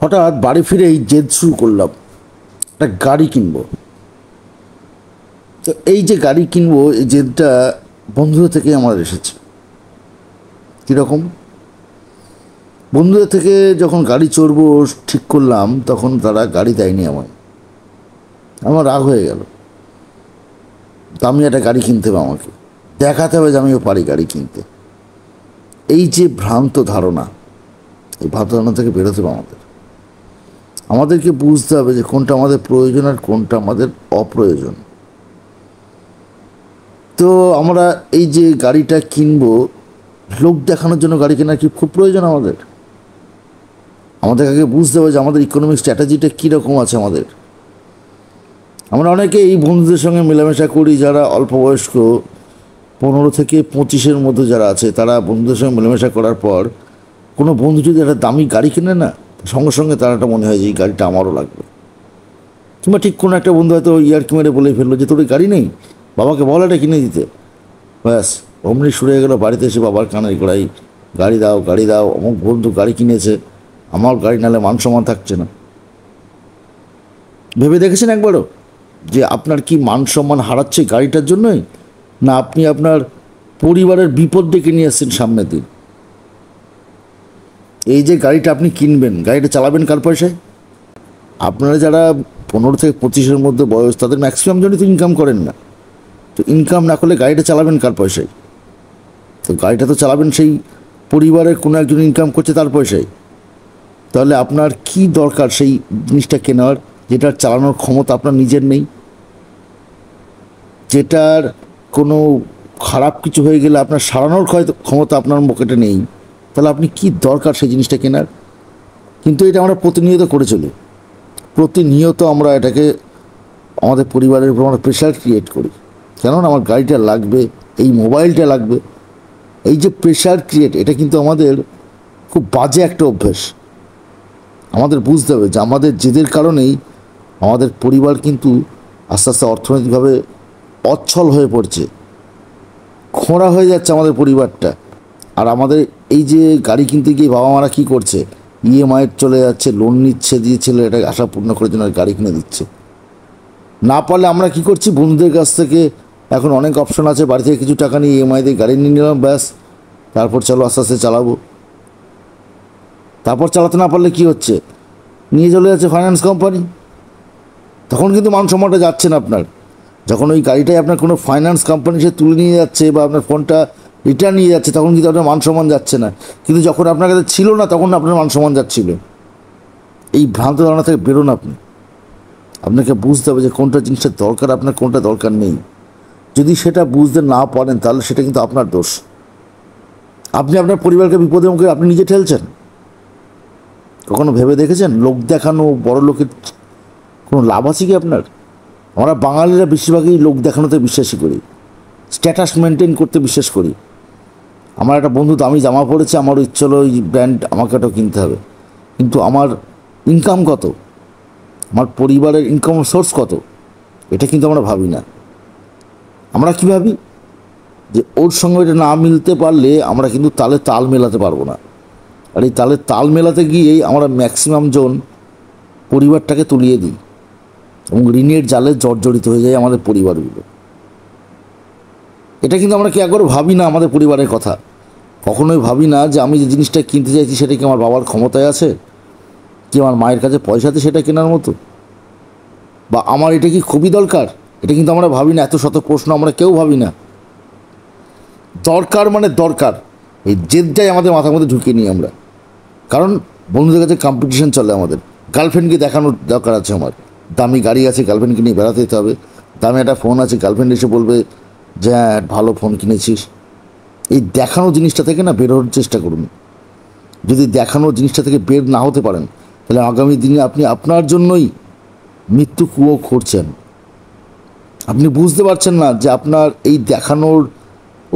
হঠাৎ বাড়ি ফিরেই জেদ শুরু করলাম, একটা গাড়ি কিনবো। তো এই যে গাড়ি কিনবো, এই জেদটা বন্ধুদের থেকে আমার এসেছে। কীরকম? বন্ধুদের থেকে যখন গাড়ি চড়বো ঠিক করলাম, তখন তারা গাড়ি দেয়নি আমায়। আমার রাগ হয়ে গেল। দামি একটা গাড়ি কিনতে হবে, আমাকে দেখাতে হবে যে আমিও পারি গাড়ি কিনতে। এই যে ভ্রান্ত ধারণা, এই ভ্রান্ত ধারণা থেকে বেরোতে হবে আমাদেরকে বুঝতে হবে যে কোনটা আমাদের প্রয়োজন আর কোনটা আমাদের অপ্রয়োজন। তো আমরা এই যে গাড়িটা কিনবো, লোক দেখানোর জন্য গাড়ি কেনার কি খুব প্রয়োজন? আমাদের আগে বুঝতে হবে যে আমাদের ইকোনমিক স্ট্র্যাটেজিটা কীরকম আছে। আমরা অনেকে এই বন্ধুদের সঙ্গে মেলামেশা করি যারা অল্প বয়স্ক, 15 থেকে 25-এর মধ্যে যারা আছে, তারা বন্ধুদের সঙ্গে মেলামেশা করার পর কোনো বন্ধু যদি একটা দামি গাড়ি কেনে না, সঙ্গে সঙ্গে তার একটা মনে হয় যে এই গাড়িটা আমারও লাগবে। কিংবা ঠিক কোনো একটা বন্ধু হয়তো ইয়ার্কি মেরে বলেই ফেললো যে তোর গাড়ি নেই, বাবাকে বল এটা কিনে দিতে। ব্যাস, অমনি শুরু হয়ে গেলো বাড়িতে এসে বাবার কানের গোড়াই, গাড়ি দাও গাড়ি দাও, অমুক বন্ধু গাড়ি কিনেছে, আমার গাড়ি নাহলে মান সম্মান থাকছে না। ভেবে দেখেছেন একবারও যে আপনার কি মান সম্মান হারাচ্ছে গাড়িটার জন্যই, না আপনি আপনার পরিবারের বিপদ ডেকে নিয়ে আসছেন সামনের দিন? এই যে গাড়িটা আপনি কিনবেন, গাড়িটা চালাবেন কার পয়সায়? আপনারা যারা 15 থেকে 25-এর মধ্যে বয়স, তাদের ম্যাক্সিমাম জনই তো ইনকাম করেন না। তো ইনকাম না করলে গাড়িটা চালাবেন কার পয়সায়? তো গাড়িটা তো চালাবেন সেই পরিবারের কোনো একজন ইনকাম করছে তার পয়সায়। তাহলে আপনার কি দরকার সেই জিনিসটা কেনার যেটার চালানোর ক্ষমতা আপনার নিজের নেই, যেটার কোনো খারাপ কিছু হয়ে গেলে আপনার সারানোর ক্ষমতা আপনার পকেটে নেই? তাহলে আপনি কি দরকার সেই জিনিসটা কেনার? কিন্তু এটা আমরা প্রতিনিয়ত করে চলি। প্রতিনিয়ত আমরা এটাকে আমাদের পরিবারের উপর আমরা প্রেশার ক্রিয়েট করি। কেননা আমার গাড়িটা লাগবে, এই মোবাইলটা লাগবে। এই যে প্রেশার ক্রিয়েট, এটা কিন্তু আমাদের খুব বাজে একটা অভ্যেস। আমাদের বুঝতে হবে যে আমাদের জেদের কারণেই আমাদের পরিবার কিন্তু আস্তে আস্তে অর্থনৈতিকভাবে অচ্ছল হয়ে পড়ছে, খোঁড়া হয়ে যাচ্ছে আমাদের পরিবারটা। আর আমাদের এই যে গাড়ি কিনতে গিয়ে বাবা মারা কী করছে, ইএমআই চলে যাচ্ছে, লোন নিচ্ছে, দিয়েছিল এটা আশা পূর্ণ করার জন্য গাড়ি কিনে দিচ্ছে। না পারলে আমরা কি করছি, বন্ধুদের কাছ থেকে এখন অনেক অপশন আছে, বাড়ি থেকে কিছু টাকা নিয়ে ইএমআই দিয়ে গাড়ি নিয়ে নিলাম, ব্যাস, তারপর চলো আস্তে আস্তে চালাবো। তারপর চালাতে না পারলে কি হচ্ছে, নিয়ে চলে যাচ্ছে ফাইন্যান্স কোম্পানি। তখন কিন্তু মান সম্মানটা যাচ্ছে না আপনার। যখন ওই গাড়িটাই আপনার কোনো ফাইন্যান্স কোম্পানি সে তুলে নিয়ে যাচ্ছে বা আপনার ফোনটা রিটার্ন নিয়ে যাচ্ছে, তখন কিন্তু আপনার মান সম্মান যাচ্ছে না। কিন্তু যখন আপনার কাছে ছিল না, তখন আপনার মান সম্মান যাচ্ছিল। এই ভ্রান্ত ধারণা থেকে বেরোন আপনি। আপনাকে বুঝতে হবে যে কোনটা জিনিসটা দরকার আপনার, কোনটা দরকার নেই। যদি সেটা বুঝতে না পারেন, তাহলে সেটা কিন্তু আপনার দোষ। আপনি আপনার পরিবারকে বিপদের মুখে আপনি নিজে ঠেলছেন। কখনো ভেবে দেখেছেন লোক দেখানো, বড় লোকের কোনো লাভ আছে কি আপনার? আমরা বাঙালিরা বেশিরভাগই লোক দেখানোতে বিশ্বাসী করি, স্ট্যাটাস মেনটেন করতে বিশ্বাস করি। আমার একটা বন্ধু দামি জামা পড়েছে, আমারও ইচ্ছে হলো ওই ব্র্যান্ড আমাকে ওটাও কিনতে হবে। কিন্তু আমার ইনকাম কত, আমার পরিবারের ইনকাম সোর্স কত, এটা কিন্তু আমরা ভাবি না। আমরা কী ভাবি যে ওর সঙ্গে এটা না মিলতে পারলে আমরা কিন্তু তালে তাল মেলাতে পারবো না। আর এই তালে তাল মেলাতে গিয়েই আমরা ম্যাক্সিমাম জন পরিবারটাকে তুলিয়ে দিই এবং ঋণের জালে জর্জরিত হয়ে যায় আমাদের পরিবারগুলো। এটা কিন্তু আমরা কি একবারও ভাবি না আমাদের পরিবারের কথা। কখনোই ভাবি না যে আমি যে জিনিসটা কিনতে চাইছি সেটা কি আমার বাবার ক্ষমতায় আছে, কি আমার মায়ের কাছে পয়সা আছে সেটা কেনার মতো, বা আমার এটা কি খুবই দরকার। এটা কিন্তু আমরা ভাবি না। এত শত প্রশ্ন আমরা কেউ ভাবি না। দরকার মানে দরকার, এই জেদটাই আমাদের মাথার মধ্যে ঢুকিয়ে নিই আমরা। কারণ বন্ধুদের কাছে কম্পিটিশন চলে আমাদের। গার্লফ্রেন্ডকে দেখানোর দরকার আছে আমার, দামি গাড়ি আছে, গার্লফ্রেন্ডকে নিয়ে বেড়াতে যেতে হবে। দামি একটা ফোন আছে, গার্লফ্রেন্ড এসে বলবে যে হ্যাঁ ভালো ফোন কিনেছিস। এই দেখানো জিনিসটা থেকে না বের হওয়ার চেষ্টা করুন। যদি দেখানো জিনিসটা থেকে বের না হতে পারেন, তাহলে আগামী দিনে আপনি আপনার জন্যই মৃত্যু কুয়ো খুঁড়ছেন। আপনি বুঝতে পারছেন না যে আপনার এই দেখানোর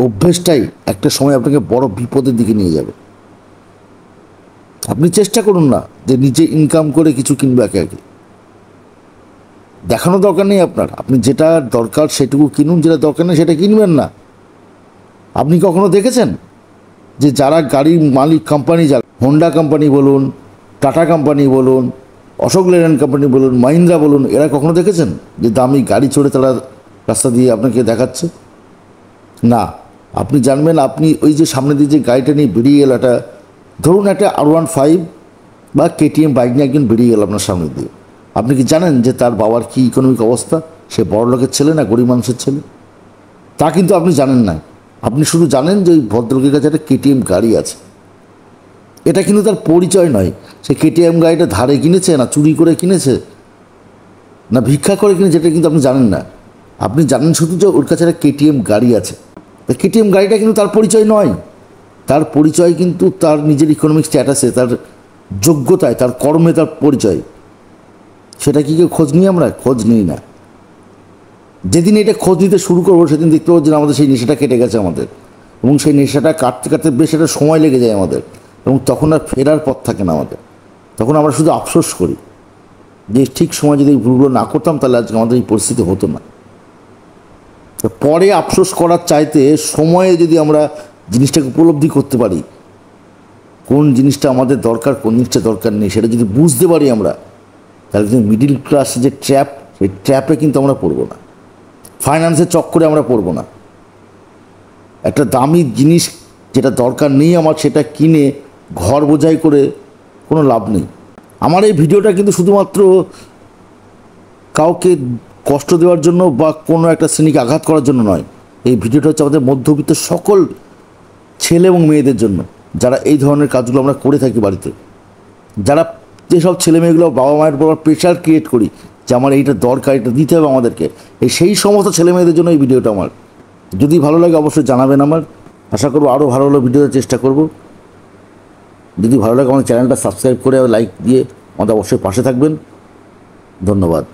অভ্যেসটাই একটা সময় আপনাকে বড় বিপদের দিকে নিয়ে যাবে। আপনি চেষ্টা করুন না যে নিজে ইনকাম করে কিছু কিনবে একে একে। দেখানো দরকার নেই আপনার। আপনি যেটা দরকার সেটুকু কিনুন, যেটা দরকার নেই সেটা কিনবেন না। আপনি কখনো দেখেছেন যে যারা গাড়ির মালিক কোম্পানি, যারা হোন্ডা কোম্পানি বলুন, টাটা কোম্পানি বলুন, অশোক লেল্যান্ড কোম্পানি বলুন, মাহিন্দ্রা বলুন, এরা কখনো দেখেছেন যে দামি গাড়ি চড়ে তারা রাস্তা দিয়ে আপনাকে দেখাচ্ছে? না। আপনি জানবেন, আপনি ওই যে সামনে দিয়ে যে গাড়িটা নিয়ে বেরিয়ে গেল, একটা ধরুন একটা R15 বা KTM বাইক নিয়ে একজন বেরিয়ে গেল আপনার সামনে দিয়ে, আপনি কি জানেন যে তার বাবার কী ইকোনমিক অবস্থা? সে বড় লোকের ছেলে না গরিব মানুষের ছেলে? তা কিন্তু আপনি জানেন না। আপনি শুধু জানেন যে ওই ভদ্রলোকের কাছে একটা KTM গাড়ি আছে। এটা কিন্তু তার পরিচয় নয়। সে KTM গাড়িটা ধারে কিনেছে, না চুরি করে কিনেছে, না ভিক্ষা করে কিনেছে, এটা কিন্তু আপনি জানেন না। আপনি জানেন শুধু যে ওর কাছে একটা KTM গাড়ি আছে। KTM গাড়িটা কিন্তু তার পরিচয় নয়। তার পরিচয় কিন্তু তার নিজের ইকোনমিক স্ট্যাটাসে, তার যোগ্যতায়, তার কর্মে তার পরিচয়। সেটা কি কেউ খোঁজ নিই? আমরা খোঁজ নিই না। যেদিন এটা খোঁজ নিতে শুরু করবো সেদিন দেখতে পাবো যে আমাদের সেই নেশাটা কেটে গেছে আমাদের, এবং সেই নেশাটা কাটতে কাটতে বেশ একটা সময় লেগে যায় আমাদের, এবং তখন আর ফেরার পথ থাকে না আমাদের। তখন আমরা শুধু আফসোস করি যে ঠিক সময় যদি এই ভুলগুলো না করতাম তাহলে আজকে আমাদের এই পরিস্থিতি হতো না। তো পরে আফসোস করার চাইতে সময়ে যদি আমরা জিনিসটাকে উপলব্ধি করতে পারি, কোন জিনিসটা আমাদের দরকার, কোন জিনিসটা দরকার নেই, সেটা যদি বুঝতে পারি আমরা, তাহলে কিন্তু মিডিল ক্লাসে যে ট্র্যাপ, সেই ট্র্যাপে কিন্তু আমরা পড়বো না, ফাইন্যান্সের চক্করে আমরা পড়বো না। একটা দামি জিনিস যেটা দরকার নেই আমার, সেটা কিনে ঘর বোঝাই করে কোনো লাভ নেই। আমার এই ভিডিওটা কিন্তু শুধুমাত্র কাউকে কষ্ট দেওয়ার জন্য বা কোনো একটা শ্রেণীকে আঘাত করার জন্য নয়। এই ভিডিওটা হচ্ছে আমাদের মধ্যবিত্ত সকল ছেলে এবং মেয়েদের জন্য, যারা এই ধরনের কাজগুলো আমরা করে থাকি বাড়িতে। যারা যেসব ছেলে মেয়েগুলো বাবা মায়ের উপর প্রেশার ক্রিয়েট করি যে আমার এইটা দরকার, এটা দিতে হবে আমাদেরকে, সেই সমস্ত ছেলে মেয়েদের জন্য এই ভিডিওটা আমার। যদি ভালো লাগে অবশ্যই জানাবেন। আমার আশা করবো আরও ভালো ভালো ভিডিও চেষ্টা করব। যদি ভালো লাগে আমাদের চ্যানেলটা সাবস্ক্রাইব করে লাইক দিয়ে আমাদের অবশ্যই পাশে থাকবেন। ধন্যবাদ।